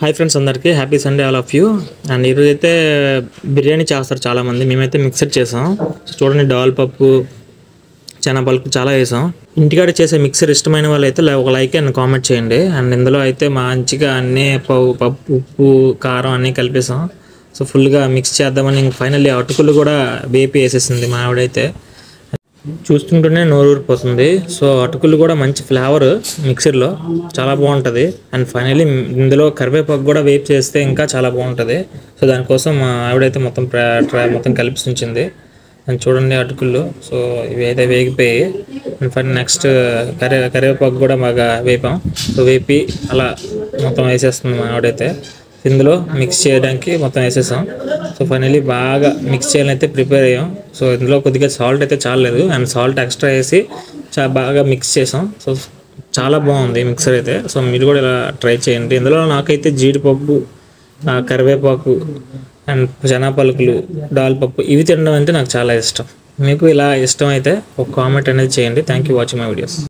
Hi friends, అందరికీ happy Sunday all of you. And ఈరోజు అయితే బిర్యానీ చేస్తారు చాలామంది. మేమైతే మిక్సర్ చేసాం. చూడండి, డాల్ పప్పు, శనగపలుకు చాలా వేసాం. ఇంటికాడ చేసే మిక్సర్ ఇష్టమైన వాళ్ళు అయితే ఒక లైక్ అండ్ కామెంట్ చేయండి. అండ్ ఇందులో అయితే మంచిగా అన్నీ పప్పు, ఉప్పు, కారం అన్నీ కలిపేసాం. సో ఫుల్గా మిక్స్ చేద్దామని ఫైనల్లీ అటుకులు కూడా వేపి వేసేసింది మా ఆవిడైతే. చూస్తుంటేనే నోరూరిపోతుంది. సో అటుకులు కూడా మంచి ఫ్లేవర్ మిక్సర్లో చాలా బాగుంటుంది. అండ్ ఫైనల్లీ ఇందులో కరివేపాకు కూడా వేపు చేస్తే ఇంకా చాలా బాగుంటుంది. సో దానికోసం మా ఆవిడైతే మొత్తం కలిపి ఉంచింది. అండ్ చూడండి అటుకులు. సో ఇవి అయితే వేగిపోయి అండ్ నెక్స్ట్ కరివేపాకు కూడా బాగా వేపాం. సో వేపి అలా మొత్తం వేసేస్తుంది మా ఆవిడైతే. ఇందులో మిక్స్ చేయడానికి మొత్తం వేసేసాం. సో ఫైనల్లీ బాగా మిక్స్ చేయాలని అయితే ప్రిపేర్ అయ్యాం. సో ఇందులో కొద్దిగా సాల్ట్ అయితే చాలలేదు, అండ్ సాల్ట్ ఎక్స్ట్రా వేసి బాగా మిక్స్ చేసాం. సో చాలా బాగుంది మిక్సర్ అయితే. సో మీరు కూడా ఇలా ట్రై చేయండి. ఇందులో నాకైతే జీడిపప్పు, కరివేపాకు అండ్ శనగపలుకులు, డాల్ పప్పు ఇవి తినడం అంటే నాకు చాలా ఇష్టం. మీకు ఇలా ఇష్టం అయితే ఒక కామెంట్ అనేది చేయండి. Thank you watching my videos.